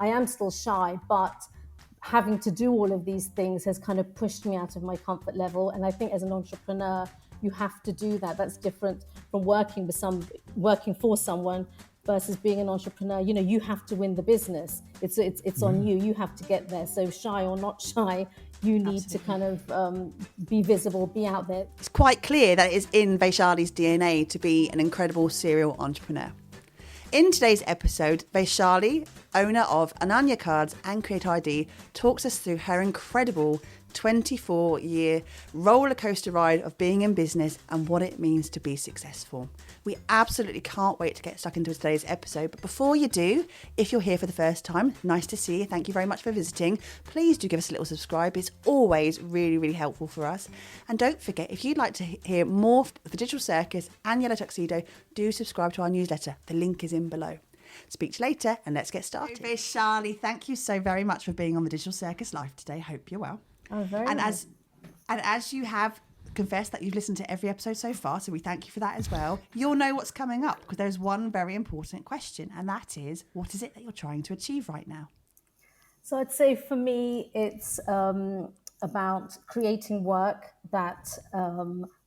I am still shy, but having to do all of these things has kind of pushed me out of my comfort level. And I think as an entrepreneur, you have to do that. That's different from working for someone versus being an entrepreneur. You have to win the business. It's on you. You have to get there. So shy or not shy, you need to kind of be visible, be out there. It's quite clear that it is in Vaishali's DNA to be an incredible serial entrepreneur. In today's episode, Vaishali, owner of Ananya Cards and Create ID, talks us through her incredible 24-year roller coaster ride of being in business and what it means to be successful. We absolutely can't wait to get stuck into today's episode. But before you do, if you're here for the first time, nice to see you. Thank you very much for visiting. Please do give us a little subscribe. It's always really, really helpful for us. And don't forget, if you'd like to hear more for Digital Circus and Yellow Tuxedo, do subscribe to our newsletter. The link is in below. Speak to you later and let's get started. Vaishali, thank you so very much for being on the Digital Circus Live today. Hope you're well. Oh, very nice. As you have confessed that you've listened to every episode so far, so we thank you for that as well, you'll know what's coming up because there's one very important question, and that is, what is it that you're trying to achieve right now? So I'd say for me, it's about creating work that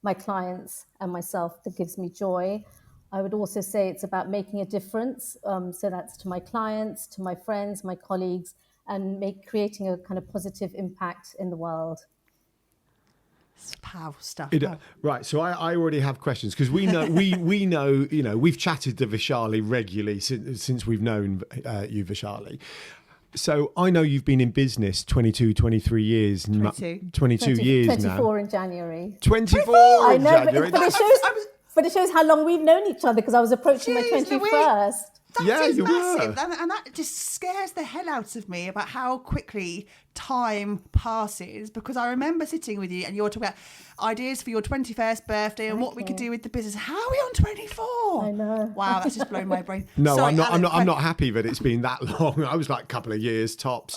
my clients and myself, that gives me joy. I would also say it's about making a difference. So that's to my clients, to my friends, my colleagues, and creating a kind of positive impact in the world. It's powerful stuff. Right, so I already have questions because we know we know, we've chatted to Vaishali regularly since we've known you, Vaishali. So I know you've been in business 22, 23 years. 22 years 24 now. 24 in January. 24 in January. But it shows how long we've known each other because I was approaching my 21st. That is massive. And that just scares the hell out of me about how quickly time passes, because I remember sitting with you and you were talking about ideas for your 21st birthday and what we could do with the business. How are we on 24? I know. Wow, that's just blown my brain. No, Sorry, I'm not happy that it's been that long. I was like a couple of years tops.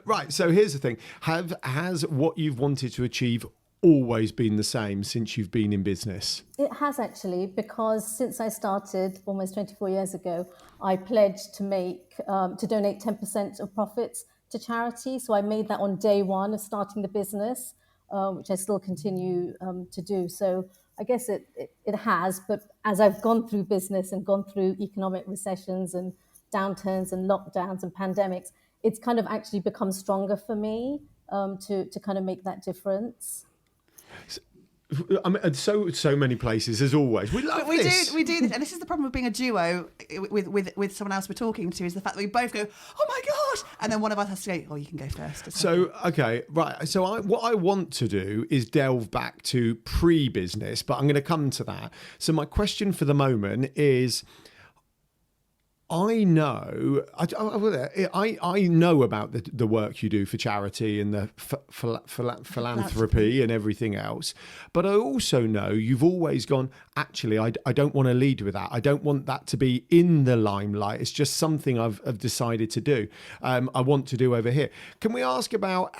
Right, so here's the thing. Has what you've wanted to achieve always been the same since you've been in business? It has actually, because since I started almost 24 years ago, I pledged to donate 10% of profits to charity. So I made that on day one of starting the business, which I still continue to do. So I guess it has, but as I've gone through business and gone through economic recessions and downturns and lockdowns and pandemics, it's kind of actually become stronger for me to kind of make that difference. I mean, so many places as always. We love this. We do this, and this is the problem with being a duo with someone else we're talking to, is the fact that we both go, oh my gosh, and then one of us has to go, oh, you can go first. So okay, right. So what I want to do is delve back to pre-business, but I'm going to come to that. So my question for the moment is, I know about the work you do for charity and the philanthropy and everything else, but I also know you've always gone, actually, I don't want to lead with that. I don't want that to be in the limelight. It's just something I've decided to do. I want to do over here. Can we ask about,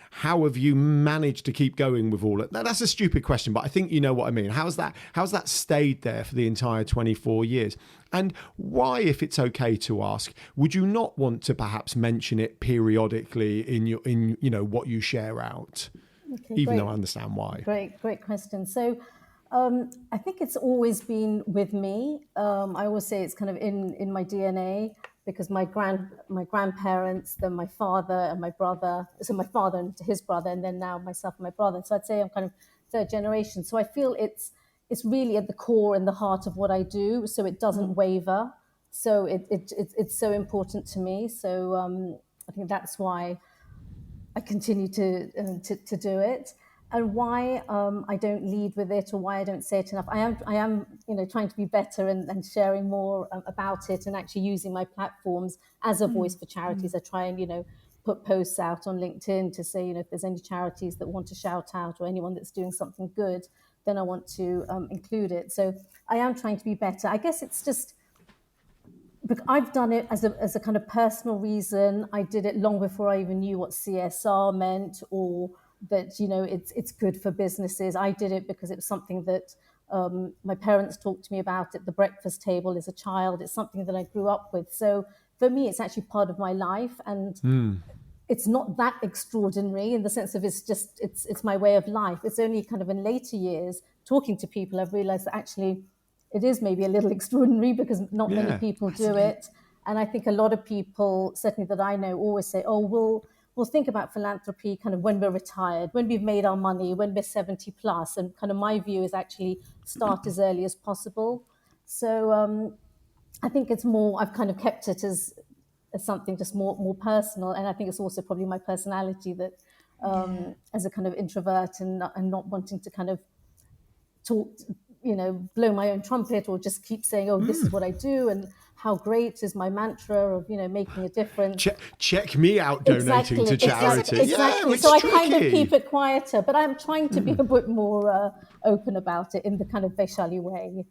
how have you managed to keep going with all of that? That's a stupid question, but I think you know what I mean. How's that stayed there for the entire 24 years? And why, if it's okay to ask, would you not want to perhaps mention it periodically in what you share out? Okay, even though I understand why. Great question. So I think it's always been with me. I always say it's kind of in my DNA, because my grandparents, then my father and my brother, so my father and his brother, and then now myself and my brother. So I'd say I'm kind of third generation. So I feel it's really at the core and the heart of what I do, so it doesn't waver. So it's so important to me. So I think that's why I continue to do it, and why I don't lead with it, or why I don't say it enough. I am trying to be better and sharing more about it, and actually using my platforms as a voice for charities. I try and put posts out on LinkedIn to say if there's any charities that want to shout out, or anyone that's doing something good, then I want to include it. So I am trying to be better. I guess it's just, I've done it as a kind of personal reason. I did it long before I even knew what CSR meant, or that it's good for businesses. I did it because it was something that my parents talked to me about at the breakfast table as a child. It's something that I grew up with. So for me, it's actually part of my life, and it's not that extraordinary in the sense of it's my way of life. It's only kind of in later years talking to people I've realized that actually it is maybe a little extraordinary because not many Yeah. people do it. And I think a lot of people, certainly that I know, always say, oh, we'll think about philanthropy kind of when we're retired, when we've made our money, when we're 70 plus. And kind of my view is actually start as early as possible. So I think it's more, I've kind of kept it as something just more personal. And I think it's also probably my personality that as a kind of introvert and not wanting to kind of talk, blow my own trumpet or just keep saying, oh, this is what I do and how great is my mantra of, making a difference. Check me out donating to charity. Exactly. Yeah, so I tricky. kind of keep it quieter, but I'm trying to be a bit more open about it in the kind of Vaishali way.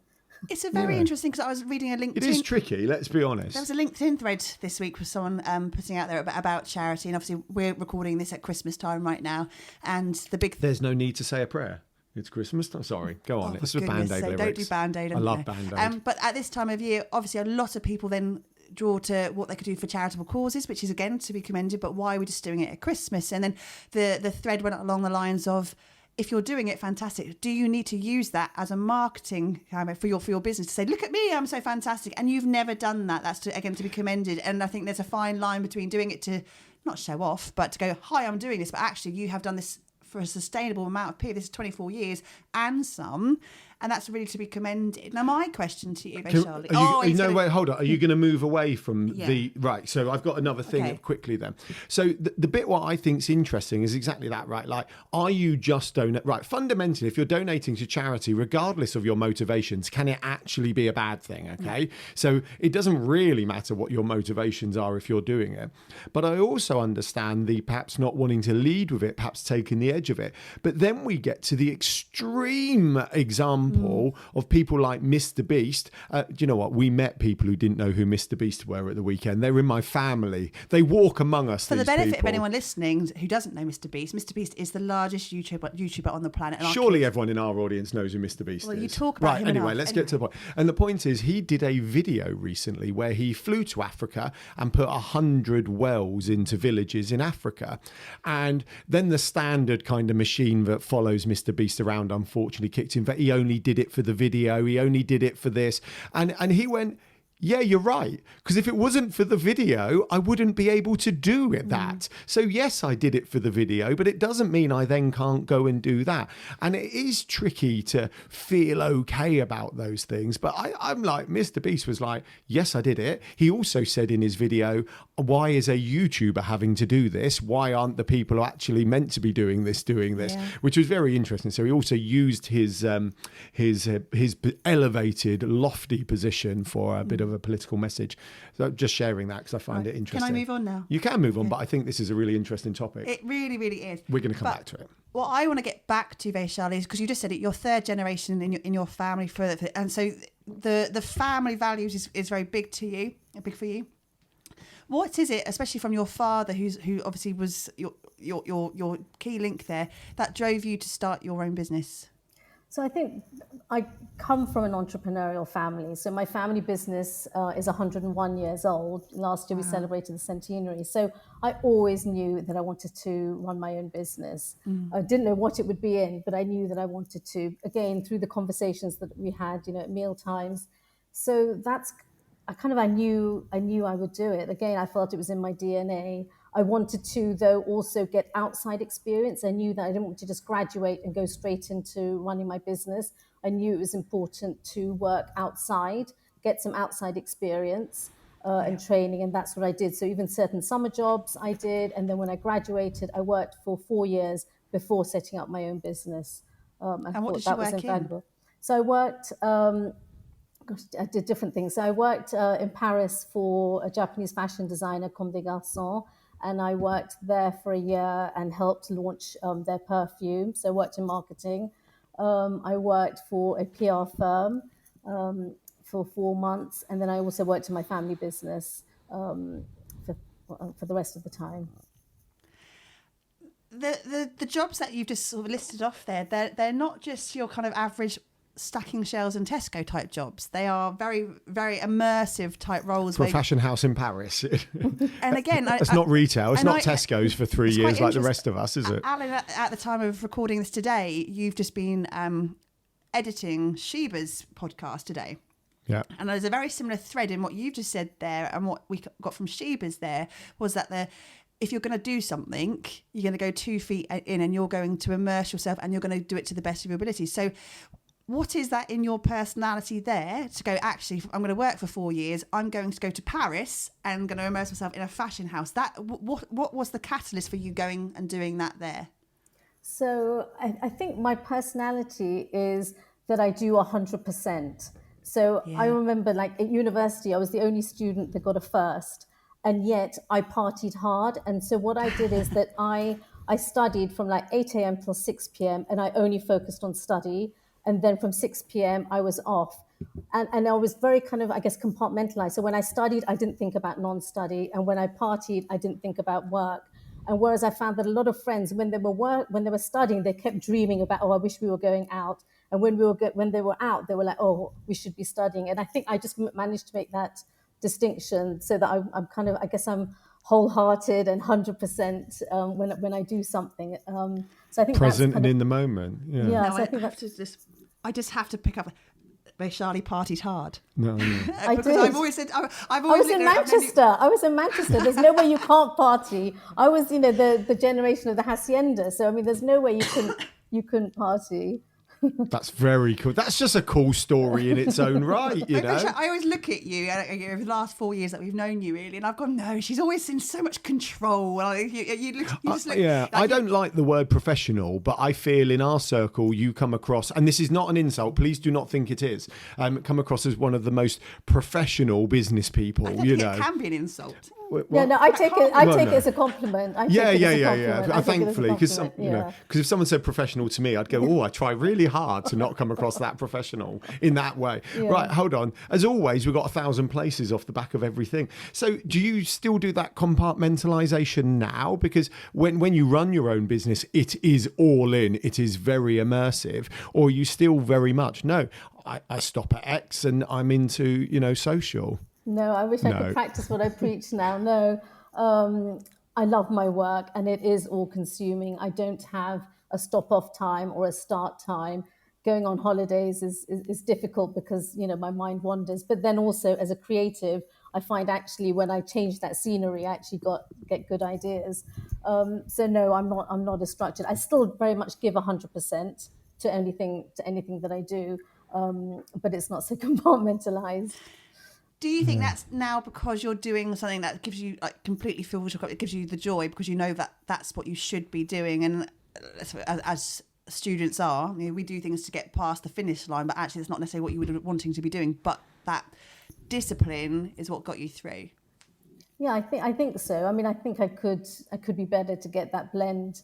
It's a very interesting, because I was reading a LinkedIn. It is tricky, let's be honest. There was a LinkedIn thread this week with someone putting out there about charity, and obviously we're recording this at Christmas time right now, and the big... There's no need to say a prayer. It's Christmas time. Sorry, go on. This is Band-Aid lyrics. Don't do Band-Aid. I love Band-Aid. But at this time of year, obviously a lot of people then draw to what they could do for charitable causes, which is again to be commended, but why are we just doing it at Christmas? And then the thread went along the lines of, if you're doing it, fantastic. Do you need to use that as a marketing for your business to say, look at me, I'm so fantastic? And you've never done that. That's again to be commended. And I think there's a fine line between doing it to not show off, but to go, hi, I'm doing this, but actually you have done this for a sustainable amount of period. This is 24 years and some. And that's really to be commended. Now, my question to you, Vaishali... Wait, hold on. Are you going to move away from the... Right, so I've got another thing quickly then. So the bit what I think's interesting is exactly that, right? Like, are you just donate... Right, fundamentally, if you're donating to charity, regardless of your motivations, can it actually be a bad thing, okay? So it doesn't really matter what your motivations are if you're doing it. But I also understand the perhaps not wanting to lead with it, perhaps taking the edge of it. But then we get to the extreme example of people like Mr. Beast. Do you know what? We met people who didn't know who Mr. Beast were at the weekend. They were in my family. They walk among us. For the benefit of anyone listening who doesn't know Mr. Beast is the largest YouTuber on the planet. And surely everyone in our audience knows who Mr. Beast is. Well, you talk about him anyway, let's get to the point. And the point is, he did a video recently where he flew to Africa and put 100 wells into villages in Africa. And then the standard kind of machine that follows Mr. Beast around, unfortunately, kicked in. That he only did it for the video. He only did it for this. And he went, yeah, you're right. Because if it wasn't for the video, I wouldn't be able to do it that. So yes, I did it for the video, but it doesn't mean I then can't go and do that. And it is tricky to feel okay about those things. But I'm like, Mr. Beast was like, yes, I did it. He also said in his video, why is a YouTuber having to do this? Why aren't the people who actually meant to be doing this? Yeah. Which was very interesting. So he also used his elevated, lofty position for a bit of a political message. So just sharing that because I find it interesting. Can I move on now? You can move on, but I think this is a really interesting topic. It really, really is. We're going to come back to it. What I want to get back to, Vaishali, is because you just said it, you're third generation in your family, and so the family values is very big to you, big for you. What is it, especially from your father, who obviously was your key link there, that drove you to start your own business? So I think I come from an entrepreneurial family. So my family business is 101 years old. Last year we celebrated the centenary. So I always knew that I wanted to run my own business. I didn't know what it would be in, but I knew that I wanted to, again, through the conversations that we had, at meal times. So I knew I would do it. Again, I felt it was in my DNA. I wanted to, though, also get outside experience. I knew that I didn't want to just graduate and go straight into running my business. I knew it was important to work outside, get some outside experience and training, and that's what I did. So even certain summer jobs I did, and then when I graduated, I worked for 4 years before setting up my own business. And what did you work in? So I worked... I did different things. So I worked in Paris for a Japanese fashion designer, Comme des Garçons, and I worked there for a year and helped launch their perfume. So I worked in marketing. I worked for a PR firm for 4 months, and then I also worked in my family business for the rest of the time. The jobs that you've just sort of listed off there, they're not just your kind of average stacking shelves and Tesco type jobs. They are very, very immersive type roles. For a fashion house in Paris. And again, it's not retail. It's not Tesco's for 3 it's years quite like the rest of us, is it? Alan, at the time of recording this today, you've just been editing Sheba's podcast today. Yeah. And there's a very similar thread in what you've just said there, and what we got from Sheba's there was that if you're going to do something, you're going to go 2 feet in and you're going to immerse yourself and you're going to do it to the best of your ability. So what is that in your personality there to go, actually, I'm going to work for 4 years, I'm going to go to Paris and I'm going to immerse myself in a fashion house? What was the catalyst for you going and doing that there? So I think my personality is that I do 100%. So I remember, like, at university, I was the only student that got a first, and yet I partied hard. And so what I did is that I studied from like 8 a.m. till 6 p.m. and I only focused on study. And then from 6 p.m. I was off. And I was very kind of, I guess, compartmentalized. So when I studied, I didn't think about non-study. And when I partied, I didn't think about work. And whereas I found that a lot of friends, when they were studying, they kept dreaming about, oh, I wish we were going out. And when they were out, they were like, oh, we should be studying. And I think I just managed to make that distinction so that I'm kind of, I guess I'm wholehearted and 100% when I do something. So I think present and in the moment. Yeah. No, so I just have to pick up. Vaishali partied hard. No. I because did. I've always said I was in Manchester. I was in Manchester. There's no way you can't party. I was, the generation of the hacienda. So I mean, there's no way you couldn't party. That's very cool. That's just a cool story in its own right, I always look at you over the last 4 years that we've known you, really, and I've gone, no, she's always in so much control. You just look. Yeah, I don't like the word professional, but I feel in our circle you come across, and this is not an insult, please do not think it is, come across as one of the most professional business people. I don't think it can be an insult. No, I take it as a compliment. Thankfully, because if someone said professional to me, I'd go, oh, I try really hard to not come across that professional in that way. Yeah. Right, hold on. As always, we've got 1,000 places off the back of everything. So do you still do that compartmentalization now? Because when you run your own business, it is all in. It is very immersive. Or are you still very much, no, I stop at X and I'm into, social. No, I wish I could practice what I preach now. No, I love my work and it is all consuming. I don't have a stop off time or a start time. Going on holidays is difficult because, my mind wanders. But then also as a creative, I find actually when I change that scenery, I actually get good ideas. So no, I'm not as structured. I still very much give 100% to anything that I do, but it's not so compartmentalized. Do you think that's now because you're doing something that gives you completely fills your cup, it gives you the joy because you know that that's what you should be doing? And as students are, we do things to get past the finish line, but actually it's not necessarily what you would be wanting to be doing. But that discipline is what got you through. Yeah, I think so. I mean, I think I could be better to get that blend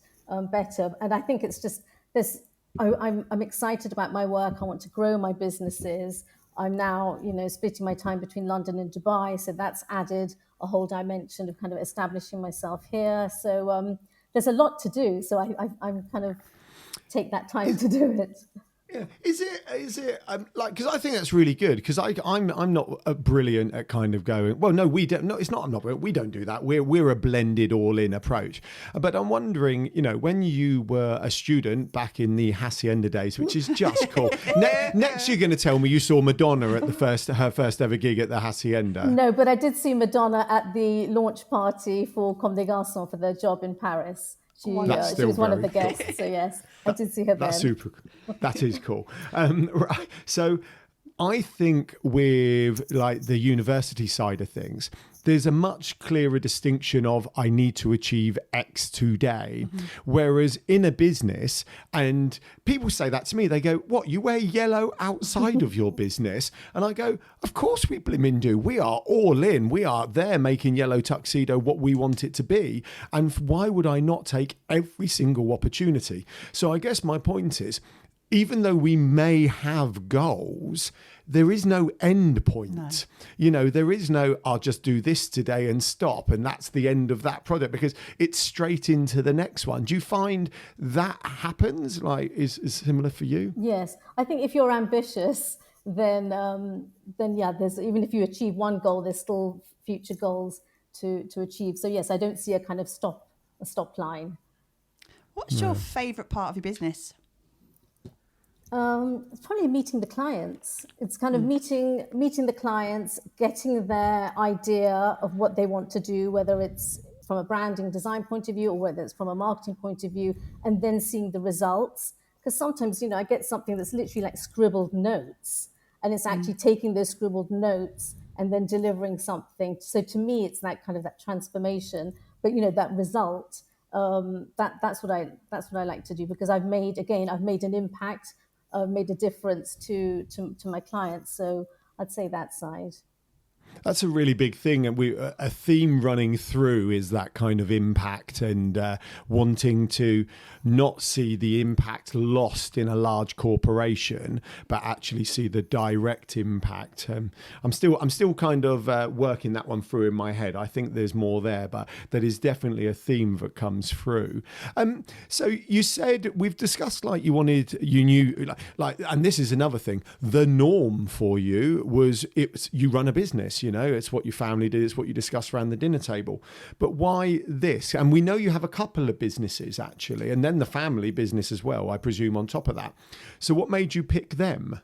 better. And I think it's just this. I'm excited about my work. I want to grow my businesses. I'm now, splitting my time between London and Dubai. So that's added a whole dimension of kind of establishing myself here. So there's a lot to do. So I'm kind of take that time to do it. Yeah. Is it because I think that's really good because I'm not brilliant at kind of going, well, no, we don't. No, it's not. I'm not. We don't do that. We're a blended all-in approach. But I'm wondering, when you were a student back in the Hacienda days, which is just cool. Next, you're going to tell me you saw Madonna at her first ever gig at the Hacienda. No, but I did see Madonna at the launch party for Comme des Garçons for their job in Paris. She was one of the guests, so yes, I did see her then. That's super. That is cool. Right. So I think with the university side of things, there's a much clearer distinction of I need to achieve X today. Mm-hmm. Whereas in a business, and people say that to me, they go, what, you wear yellow outside of your business? And I go, of course we blimmin' do. We are all in. We are there making yellow tuxedo what we want it to be. And why would I not take every single opportunity? So I guess my point is, even though we may have goals, there is no end point. No. You know, there is no, I'll just do this today and stop, and that's the end of that project, because it's straight into the next one. Do you find that happens? Like, is similar for you? Yes, I think if you're ambitious, then yeah, there's, even if you achieve one goal, there's still future goals to achieve. So yes, I don't see a kind of stop line. What's your favourite part of your business? It's probably meeting the clients. It's kind of meeting the clients, getting their idea of what they want to do, whether it's from a branding design point of view or whether it's from a marketing point of view, and then seeing the results. Because sometimes, I get something that's literally like scribbled notes, and it's actually taking those scribbled notes and then delivering something. So to me, it's that kind of that transformation. But that result, that's what I like to do, because I've made an impact, made a difference to my clients. So I'd say that side. That's a really big thing, and a theme running through is that kind of impact, and wanting to not see the impact lost in a large corporation, but actually see the direct impact. I'm still kind of working that one through in my head. I think there's more there, but that is definitely a theme that comes through. So you said, we've discussed, like, you knew, like, and this is another thing. The norm for you was you run a business. It's what your family did. It's what you discussed around the dinner table. But why this? And we know you have a couple of businesses, actually, and then the family business as well, I presume, on top of that. So what made you pick them?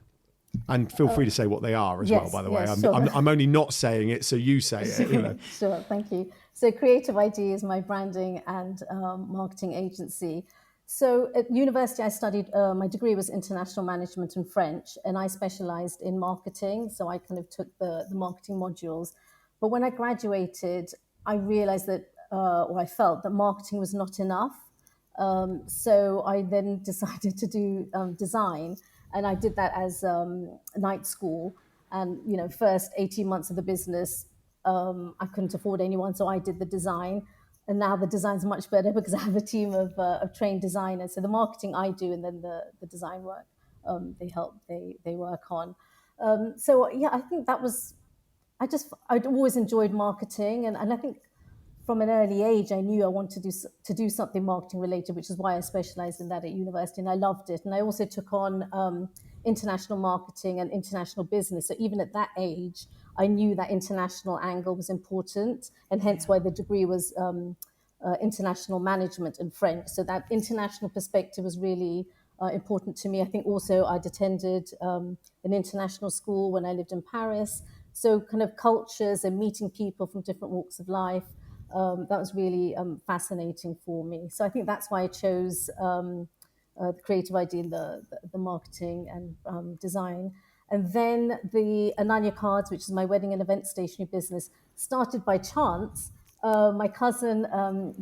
And feel free to say what they are as well, by the way. Sure. I'm only not saying it, so you say it. Sure, thank you. So Creative ID is my branding and marketing agency. So at university, I studied, my degree was international management and French, and I specialized in marketing. So I kind of took the marketing modules. But when I graduated, I realized that, or I felt that marketing was not enough. So I then decided to do design, and I did that as night school. And, first 18 months of the business, I couldn't afford anyone, so I did the design. And now the design's much better because I have a team of trained designers. So the marketing I do, and then the design work they work on. So yeah, I think that was, I'd always enjoyed marketing, and I think from an early age I knew I wanted to do something marketing related, which is why I specialized in that at university, and I loved it. And I also took on international marketing and international business. So even at that age, I knew that international angle was important, and hence why the degree was international management and French. So that international perspective was really important to me. I think also I'd attended an international school when I lived in Paris. So kind of cultures and meeting people from different walks of life, that was really fascinating for me. So I think that's why I chose the creative idea, the marketing and design. And then the Ananya Cards, which is my wedding and event stationery business, started by chance. My cousin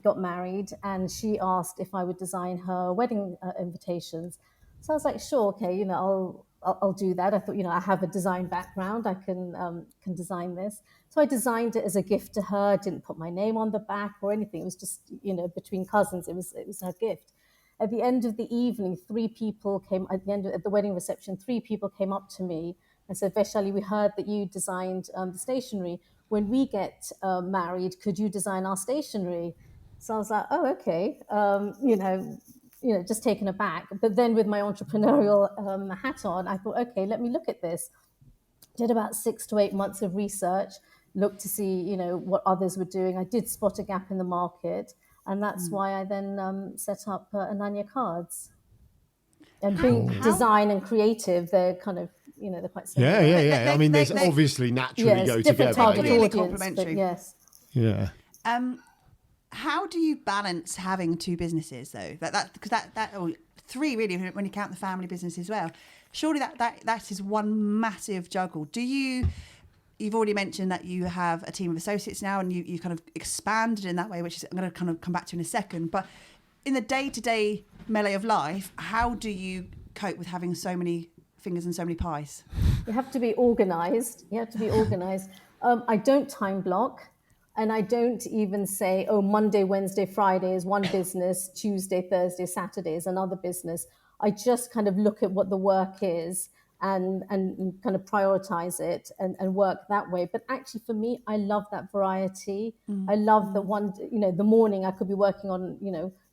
got married, and she asked if I would design her wedding invitations. So I was like, sure, okay, I'll do that. I thought, I have a design background, I can design this. So I designed it as a gift to her. I didn't put my name on the back or anything. It was just, between cousins, it was her gift. At the end of the evening, at the wedding reception, 3 people came up to me and said, Vaishali, we heard that you designed the stationery. When we get married, could you design our stationery? So I was like, oh, okay. Just taken aback. But then with my entrepreneurial hat on, I thought, okay, let me look at this. Did about 6 to 8 months of research, looked to see, what others were doing. I did spot a gap in the market. And that's why I then set up Ananya Cards. And being design and creative, they're kind of, they're quite similar. Yeah. I mean, there's obviously naturally go different together. Target really audience, complementary. yes. Yeah. How do you balance having 2 businesses though? Or 3 really, when you count the family business as well. Surely that is one massive juggle. You've already mentioned that you have a team of associates now, and you kind of expanded in that way, which is I'm going to kind of come back to in a second. But in the day-to-day melee of life, how do you cope with having so many fingers and so many pies? You have to be organized. I don't time block, and I don't even say, Monday, Wednesday, Friday is one business, Tuesday, Thursday, Saturday is another business. I just kind of look at what the work is and kind of prioritize it and work that way. But actually, for me, I love that variety. I love the one, the morning I could be working on,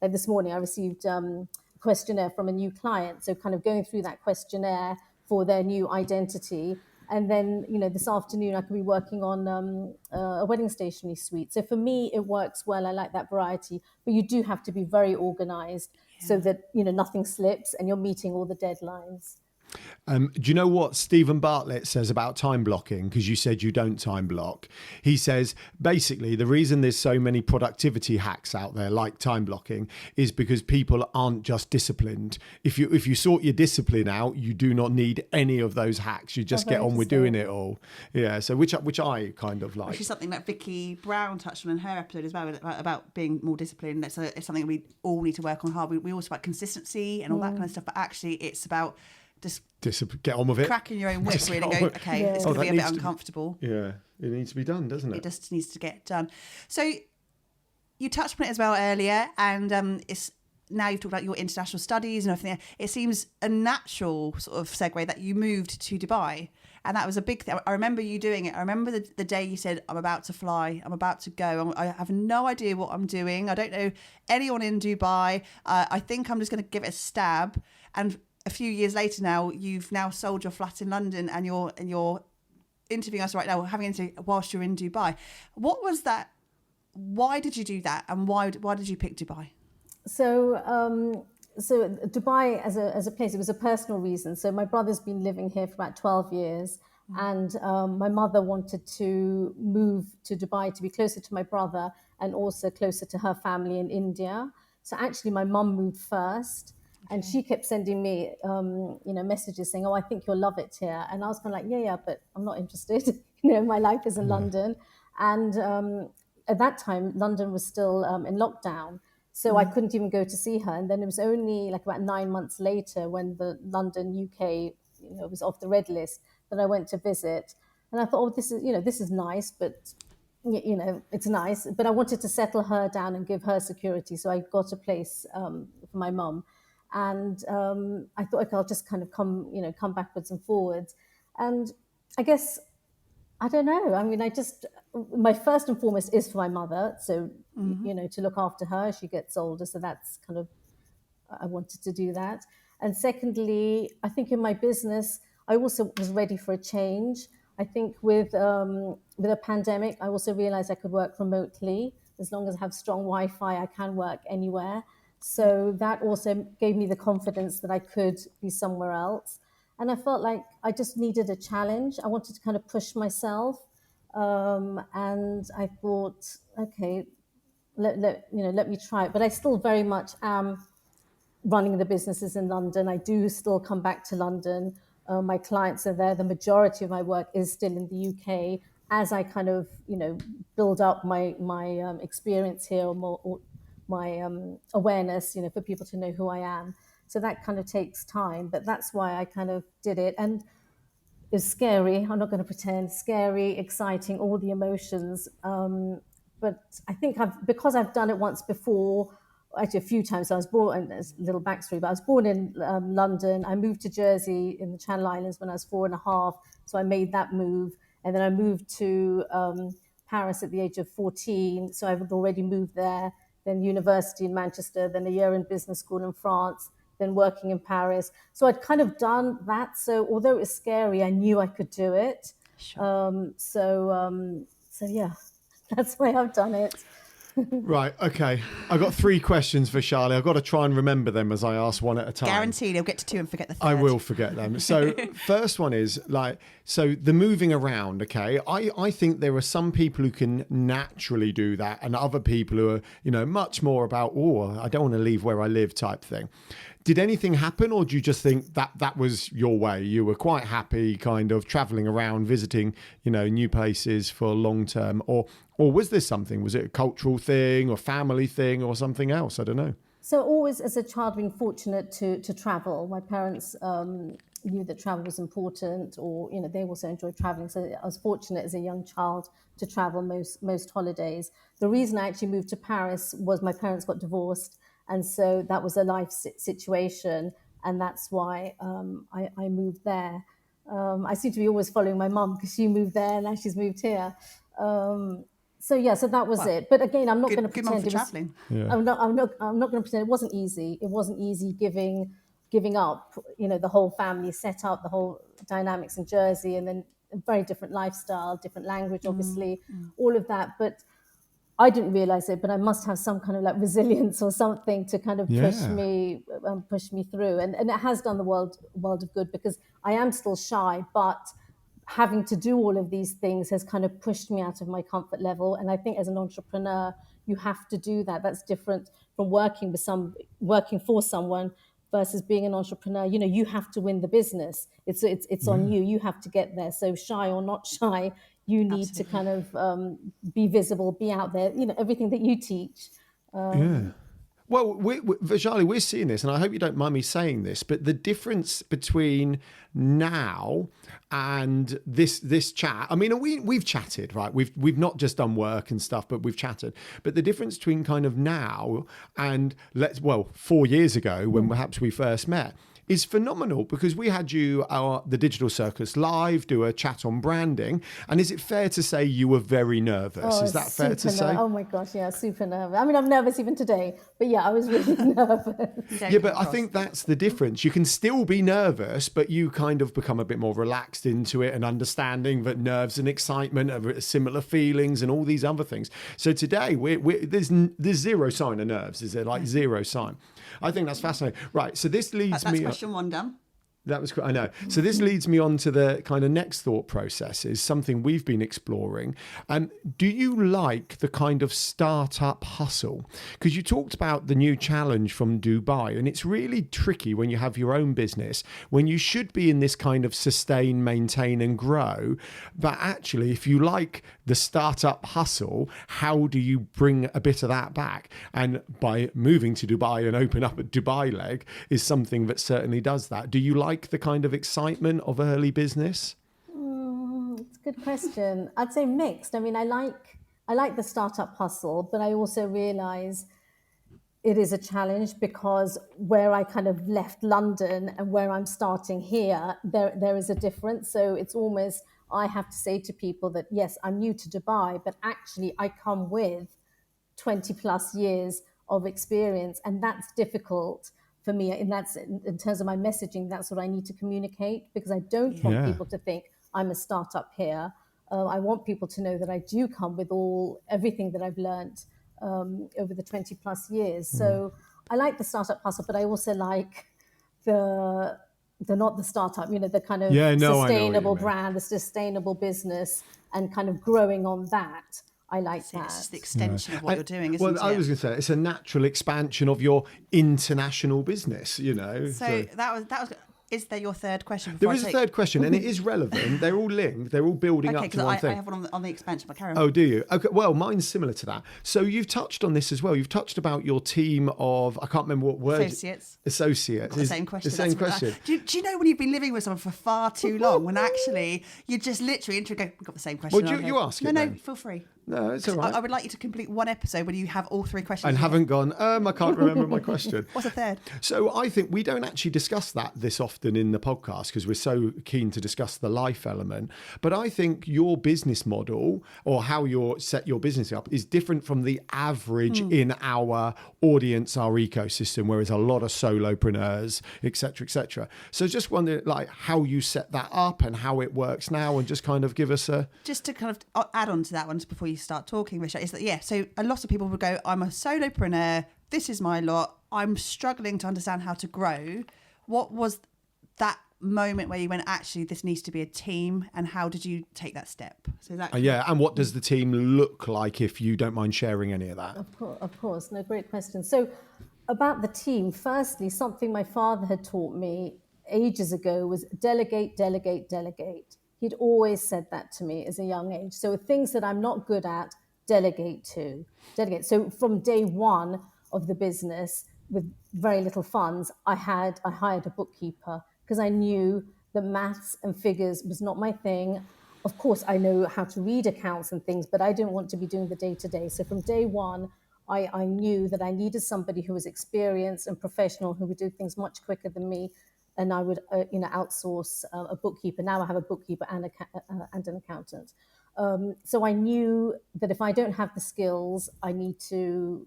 like this morning I received a questionnaire from a new client. So kind of going through that questionnaire for their new identity. And then, this afternoon I could be working on a wedding stationery suite. So for me, it works well. I like that variety, but you do have to be very organized so that, nothing slips and you're meeting all the deadlines. Do you know what Stephen Bartlett says about time blocking? Because you said you don't time block. He says basically the reason there's so many productivity hacks out there like time blocking is because people aren't just disciplined. If you sort your discipline out, you do not need any of those hacks. You just get on with doing it all. Yeah. So which I kind of like. Which is something that Vicky Brown touched on in her episode as well about being more disciplined. It's something we all need to work on hard. We also about consistency and all that kind of stuff. But actually, it's about just get on with it, cracking your own whip really and go, okay, it's going to be a bit uncomfortable. Yeah, it needs to be done, doesn't it? It just needs to get done. So you touched on it as well earlier, and it's now you've talked about your international studies and everything. It seems a natural sort of segue that you moved to Dubai, and that was a big thing. I remember you doing it. I remember the day you said, I'm about to fly, I'm about to go, I have no idea what I'm doing, I don't know anyone in Dubai, I think I'm just going to give it a stab. And a few years later now, you've now sold your flat in London and you're interviewing us right now, having an interview whilst you're in Dubai. What was that? Why did you do that? And why did you pick Dubai? So Dubai as a place, it was a personal reason. So my brother's been living here for about 12 years. And my mother wanted to move to Dubai to be closer to my brother and also closer to her family in India. So actually my mum moved first. And she kept sending me, messages saying, "Oh, I think you'll love it here." And I was kind of like, "Yeah, but I'm not interested. My life is in London." And at that time, London was still in lockdown, so I couldn't even go to see her. And then it was only like about 9 months later, when the London UK, was off the red list, that I went to visit. And I thought, "Oh, this is nice, but." It's nice, but I wanted to settle her down and give her security. So I got a place for my mum. And I thought, okay, I'll just kind of come backwards and forwards. And I guess, I don't know. I mean, my first and foremost is for my mother. So, to look after her, she gets older. So that's kind of, I wanted to do that. And secondly, I think in my business, I also was ready for a change. I think with a pandemic, I also realized I could work remotely. As long as I have strong Wi-Fi, I can work anywhere. So that also gave me the confidence that I could be somewhere else. And I felt like I just needed a challenge. I wanted to kind of push myself. And I thought, okay, let me try it. But I still very much am running the businesses in London. I do still come back to London. My clients are there. The majority of my work is still in the UK as I kind of, build up my experience here or my awareness, for people to know who I am. So that kind of takes time, but that's why I kind of did it. And it's scary. I'm not going to pretend. Scary, exciting, all the emotions. But I think because I've done it once before, actually a few times. So I was born, and there's a little backstory, but I was born in London. I moved to Jersey in the Channel Islands when I was 4.5. So I made that move. And then I moved to Paris at the age of 14. So I had already moved there. Then university in Manchester, then a year in business school in France, then working in Paris. So I'd kind of done that. So although it was scary, I knew I could do it. Sure. So yeah, that's why I've done it. Right, okay. I've got 3 questions for Charlie. I've got to try and remember them as I ask one at a time. Guaranteed he'll get to 2 and forget the third. I will forget them. So first one is the moving around, okay? I think there are some people who can naturally do that and other people who are, much more about, I don't want to leave where I live type thing. Did anything happen, or do you just think that was your way? You were quite happy kind of traveling around, visiting, new places for long term, or was this something? Was it a cultural thing or family thing or something else? I don't know. So always as a child being fortunate to travel. My parents knew that travel was important, or, they also enjoyed traveling. So I was fortunate as a young child to travel most holidays. The reason I actually moved to Paris was my parents got divorced. And so that was a life situation. and that's why I moved there. I seem to be always following my mum because she moved there and now she's moved here. So that was it. But again, I'm not going to Good mum pretend for it was. travelling. Yeah. I'm not going to pretend it wasn't easy. It wasn't easy giving up, the whole family setup, the whole dynamics in Jersey, and then a very different lifestyle, different language, obviously, all of that. But I didn't realize it, but I must have some kind of like resilience or something to kind of push Yeah. me through. And it has done the world of good, because I am still shy, but having to do all of these things has kind of pushed me out of my comfort level. And I think as an entrepreneur, you have to do that. That's different from working for someone versus being an entrepreneur. You have to win the business. It's on you. You have to get there. So shy or not shy, you need to Absolutely. kind of be visible, be out there. Everything that you teach. Yeah. Well, Vaishali, we're seeing this, and I hope you don't mind me saying this, but the difference between now and this chat. I mean, we've chatted, right? We've not just done work and stuff, but we've chatted. But the difference between kind of now and 4 years ago, when perhaps we first met, is phenomenal, because we had you the Digital Circus live do a chat on branding, and is it fair to say you were very nervous? Is that fair to say? Oh my gosh, yeah, super nervous. I mean, I'm nervous even today, but yeah, I was really nervous. Yeah, but I think that's the difference. You can still be nervous, but you kind of become a bit more relaxed into it and understanding that nerves and excitement are similar feelings and all these other things. So today, there's zero sign of nerves. Is there like zero sign? I think that's fascinating. Right, so this leads That's me... question one done. That was, I know. So this leads me on to the kind of next thought process, is something we've been exploring. Do you like the kind of startup hustle? Because you talked about the new challenge from Dubai, and it's really tricky when you have your own business, when you should be in this kind of sustain, maintain and grow. But actually, if you like the startup hustle, how do you bring a bit of that back? And by moving to Dubai and open up a Dubai leg is something that certainly does that. Do you like the kind of excitement of early business? It's a good question. I'd say mixed. I mean, I like the startup hustle, but I also realize it is a challenge, because where I kind of left London and where I'm starting here, there is a difference. So it's almost, I have to say to people that, yes, I'm new to Dubai, but actually I come with 20 plus years of experience, and that's difficult for me. And that's in terms of my messaging, that's what I need to communicate, because I don't want Yeah. people to think I'm a startup here. I want people to know that I do come with everything that I've learned over the 20 plus years. So I like the startup hustle, but I also like the not the startup, the kind of Yeah, no, I know what you sustainable mean. brand, the sustainable business, and kind of growing on that. I like So that. it's just the extension of what you're doing, isn't Well, it? I was going to say it's a natural expansion of your international business, So that was. Is there your third question? There is a third question, and it is relevant. They're all linked. They're all building Okay, up to because one I thing. have one on the expansion, but carry on. Oh, do you? Okay. Well, mine's similar to that. So you've touched on this as well. You've touched about your team of, I can't remember what word. Associates. Associates. The same question. The same question. Do you know when you've been living with someone for far too long, when actually you just literally go, we've got the same question. Well, and I you go, ask No, it no, then. feel free. No, it's all right. I would like you to complete one episode when you have all three questions. And here. haven't gone, I can't remember my question. What's a third? So I think we don't actually discuss that this often in the podcast, because we're so keen to discuss the life element. But I think your business model, or how you set your business up, is different from the average in our audience, our ecosystem, whereas a lot of solopreneurs, et cetera, So just wonder like how you set that up and how it works now, and just kind of give us a... Just to kind of add on to that one before you start talking, Richard, is that, so a lot of people would go, I'm a solopreneur, this is my lot, I'm struggling to understand how to grow. What was that moment where you went, actually, this needs to be a team, and how did you take that step? So that Yeah, and what does the team look like, if you don't mind sharing any of that? Of course. No, great question. So about the team, firstly, something my father had taught me ages ago was delegate, delegate, delegate. He'd always said that to me as a young age. So things that I'm not good at, delegate. So from day one of the business, with very little funds, I hired a bookkeeper, because I knew that maths and figures was not my thing. Of course, I know how to read accounts and things, but I didn't want to be doing the day-to-day. So from day one, I knew that I needed somebody who was experienced and professional, who would do things much quicker than me, and I would outsource a bookkeeper. Now I have a bookkeeper and an accountant. So I knew that if I don't have the skills, I need to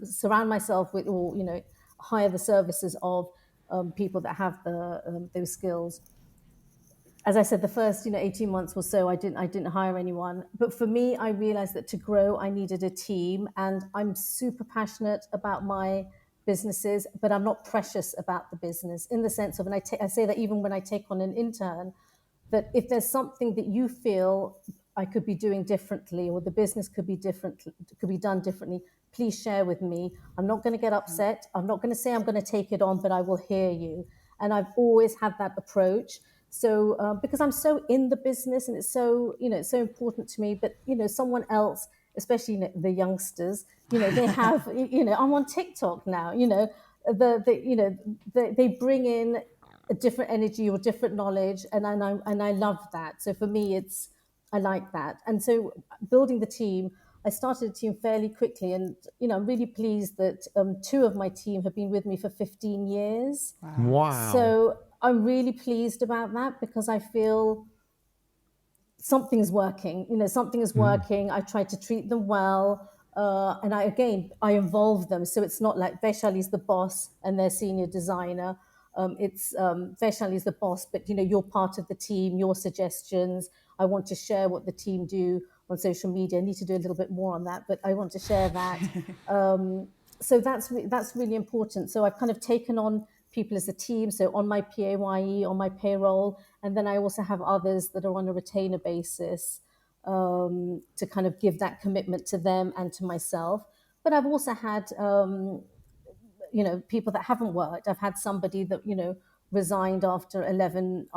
surround myself with, or hire the services of people that have those skills. As I said, the first 18 months or so, I didn't hire anyone. But for me, I realized that to grow, I needed a team, and I'm super passionate about my businesses, but I'm not precious about the business, in the sense of, and I say that even when I take on an intern, that if there's something that you feel I could be doing differently, or the business could be different, could be done differently, please share with me. I'm not going to get upset. I'm not going to say I'm going to take it on, but I will hear you. And I've always had that approach. So because I'm so in the business, and it's so it's so important to me. But someone else, especially the youngsters, they have I'm on TikTok now. They bring in a different energy or different knowledge, and I love that. So for me, I like that. And so building the team, I started a team fairly quickly, and I'm really pleased that 2 of my team have been with me for 15 years. Wow. So I'm really pleased about that, because I feel something's working. Something is working. I try to treat them well. And I involve them. So it's not like Vaishali's the boss and their senior designer. It's Vaishali's the boss, but you're part of the team, your suggestions. I want to share what the team do on social media. I need to do a little bit more on that, but I want to share that. So that's really important. So I've kind of taken on people as a team. So on my PAYE, on my payroll, and then I also have others that are on a retainer basis, to kind of give that commitment to them and to myself. But I've also had people that haven't worked. I've had somebody that resigned after 11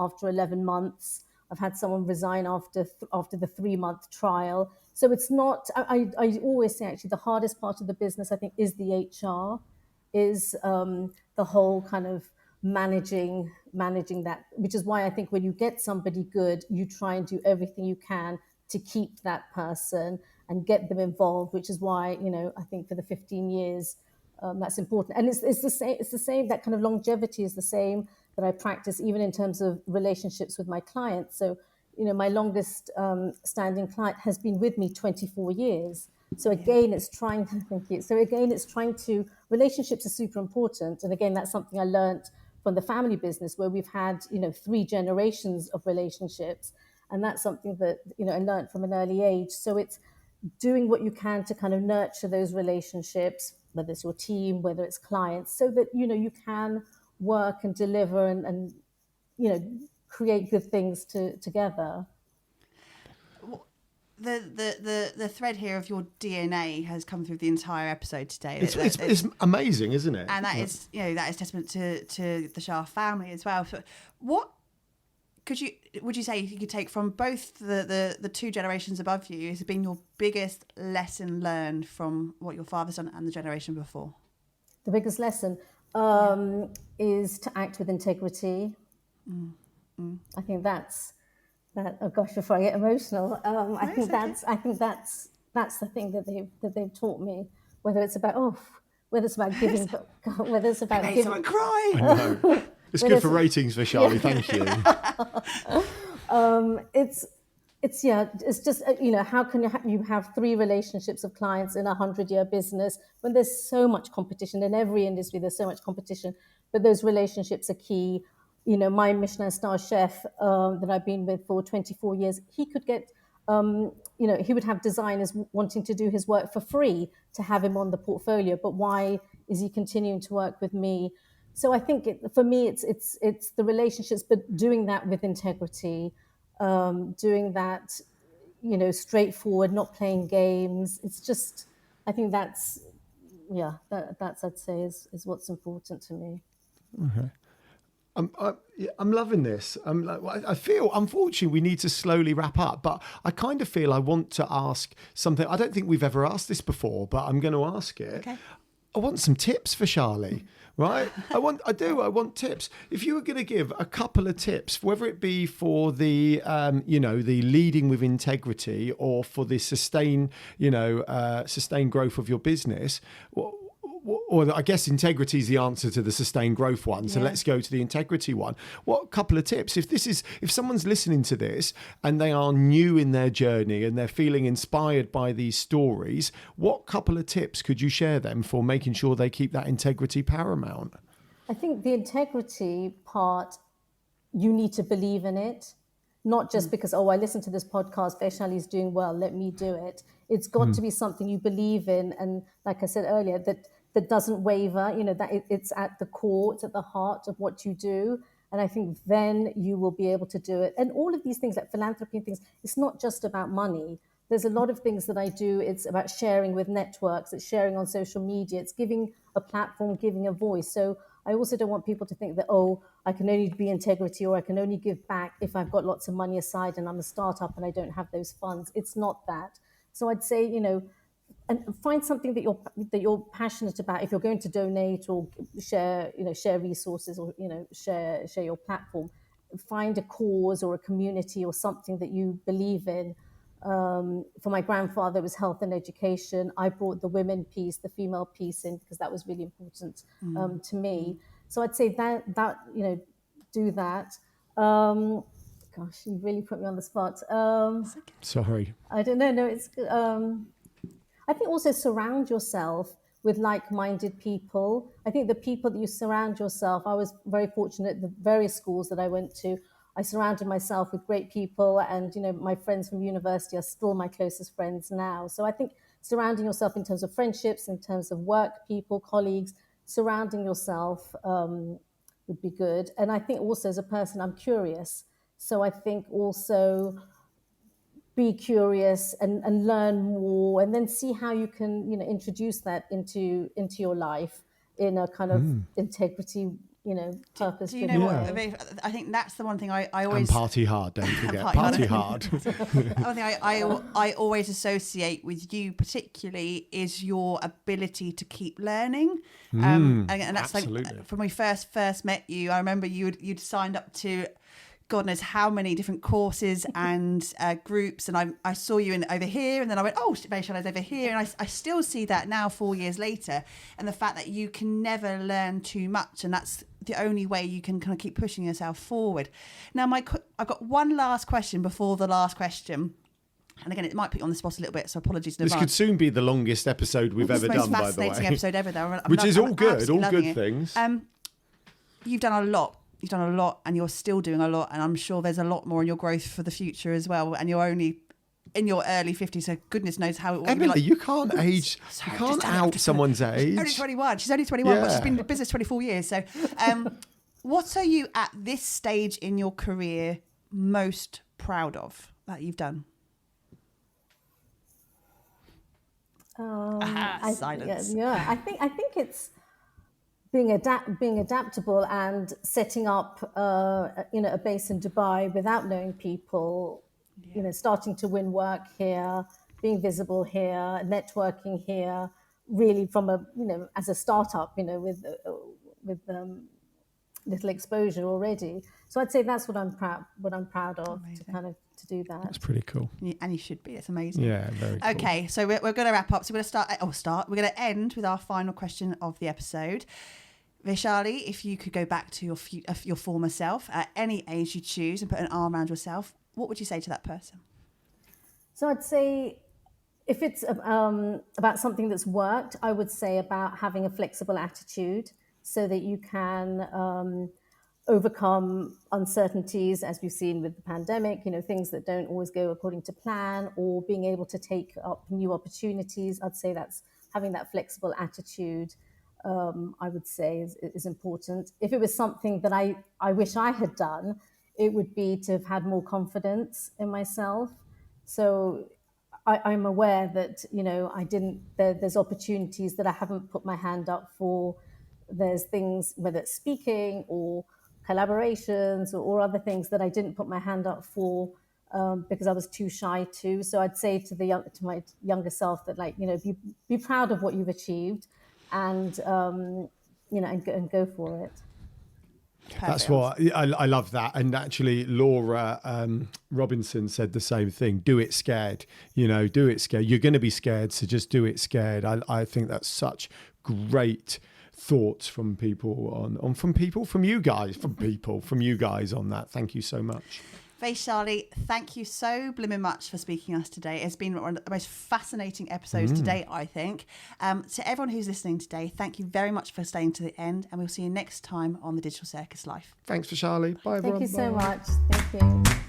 months. I've had someone resign after the 3-month trial. So it's not. I always say, actually, the hardest part of the business, I think, is the HR, is the whole kind of managing that. Which is why I think when you get somebody good, you try and do everything you can to keep that person and get them involved. Which is why I think for the 15 years. That's important, and it's the same. It's the same. That kind of longevity is the same that I practice, even in terms of relationships with my clients. So, my longest standing client has been with me 24 years. So again, it's trying. Thank you. So again, it's trying to. Relationships are super important, and again, that's something I learned from the family business, where we've had 3 generations of relationships, and that's something that I learned from an early age. So it's doing what you can to kind of nurture those relationships, whether it's your team, whether it's clients, so that you can work and deliver and create good things together. The thread here of your DNA has come through the entire episode today. It's amazing, isn't it? And that is that is testament to the Shah family as well. So what would you say you could take from both the 2 generations above you has been your biggest lesson learned from what your father's done and the generation before? The biggest lesson is to act with integrity. I think that's that. Oh gosh, before I get emotional, I think that's the thing that they've taught me. Whether it's about giving, whether it's about made giving. someone cry. I know. It's good for ratings, Vaishali. Thank you. It's just how can you have 3 relationships of clients in a 100-year business when there's so much competition in every industry? There's so much competition, but those relationships are key. My Michelin star chef that I've been with for 24 years, he could get he would have designers wanting to do his work for free to have him on the portfolio, but why is he continuing to work with me? So I think for me, it's the relationships, but doing that with integrity, doing that, straightforward, not playing games. It's just, I think that's I'd say is what's important to me. Okay. I'm loving this. I feel, unfortunately, we need to slowly wrap up, but I kind of feel I want to ask something. I don't think we've ever asked this before, but I'm going to ask it. Okay. I want some tips for Charlie, right? I want tips. If you were going to give a couple of tips, whether it be for the, the leading with integrity or for the sustained growth of your business, or I guess integrity is the answer to the sustained growth one. So let's go to the integrity one. What couple of tips? If someone's listening to this and they are new in their journey and they're feeling inspired by these stories, what couple of tips could you share them for making sure they keep that integrity paramount? I think the integrity part, you need to believe in it, not just because, I listened to this podcast, Vaishali's doing well, let me do it. It's got to be something you believe in. And like I said earlier, that doesn't waver, that it's at the core, it's at the heart of what you do. And I think then you will be able to do it. And all of these things like philanthropy and things, it's not just about money. There's a lot of things that I do. It's about sharing with networks, it's sharing on social media, it's giving a platform, giving a voice. So I also don't want people to think that, I can only be integrity or I can only give back if I've got lots of money aside and I'm a startup and I don't have those funds. It's not that. So I'd say, and find something that you're passionate about. If you're going to donate or share resources or share your platform, find a cause or a community or something that you believe in. For my grandfather, it was health and education. I brought the women piece, the female piece in because that was really important to me. So I'd say that do that. Gosh, you really put me on the spot. Sorry. I don't know. No, it's good. I think also surround yourself with like-minded people. I think the people that you surround yourself, I was very fortunate, the various schools that I went to, I surrounded myself with great people, and my friends from university are still my closest friends now. So I think surrounding yourself in terms of friendships, in terms of work, people, colleagues, surrounding yourself would be good. And I think also as a person, I'm curious. So I think also be curious and learn more, and then see how you can introduce that into your life in a kind of integrity purpose. Do you know what? I think that's the one thing I always... And party hard, don't forget. Party hard. One thing I always associate with you particularly is your ability to keep learning. And that's absolutely. Like, when we first met you, I remember you'd signed up to God knows how many different courses and groups, and I saw you over here, and then I went, Vaishali's over here, and I still see that now 4 years later, and the fact that you can never learn too much, and that's the only way you can kind of keep pushing yourself forward. Now, I've got one last question before the last question. And again, it might put you on the spot a little bit, so apologies in advance. This could soon be the longest episode we've ever done, by the way. Fascinating episode ever, though. Which is all good, all good things. You've done a lot. You've done a lot, and you're still doing a lot, and I'm sure there's a lot more in your growth for the future as well. And you're only in your early 50s, so goodness knows how it will be like. You can't age. Sorry, you can't out someone's age. Only 21. She's only 21, but she's been in business 24 years. So, what are you at this stage in your career most proud of that you've done? Silence. Yeah. I think it's being adaptable and setting up a base in Dubai without knowing people, starting to win work here, being visible here, networking here, really from as a startup, with little exposure already. So I'd say that's what I'm proud of. Amazing. to do that. That's pretty cool. Yeah, and you should be. It's amazing. Yeah, very cool. Okay, so we're going to wrap up. So we're going to start. We're going to end with our final question of the episode. Vaishali, if you could go back to your former self at any age you choose and put an arm around yourself, what would you say to that person? So I'd say, if it's about something that's worked, I would say about having a flexible attitude so that you can overcome uncertainties, as we've seen with the pandemic, things that don't always go according to plan, or being able to take up new opportunities. I'd say that's having that flexible attitude. I would say is important. If it was something that I wish I had done, it would be to have had more confidence in myself. So I'm aware that, I didn't, there's opportunities that I haven't put my hand up for. There's things, whether it's speaking or collaborations or other things that I didn't put my hand up for because I was too shy to. So I'd say to my younger self that, be proud of what you've achieved. and and go for it. That's Perfect. what I love that. And actually, Laura Robinson said the same thing. Do it scared. Do it scared. You're going to be scared, so just do it scared. I think that's such great thoughts from people from you guys on that. Thank you so much. Vaishali, thank you so blimmin' much for speaking to us today. It's been one of the most fascinating episodes to date, I think. To everyone who's listening today, thank you very much for staying to the end, and we'll see you next time on the Digital Circus Life. Thanks, Vaishali. Bye, everyone. Thank you so much. Thank you.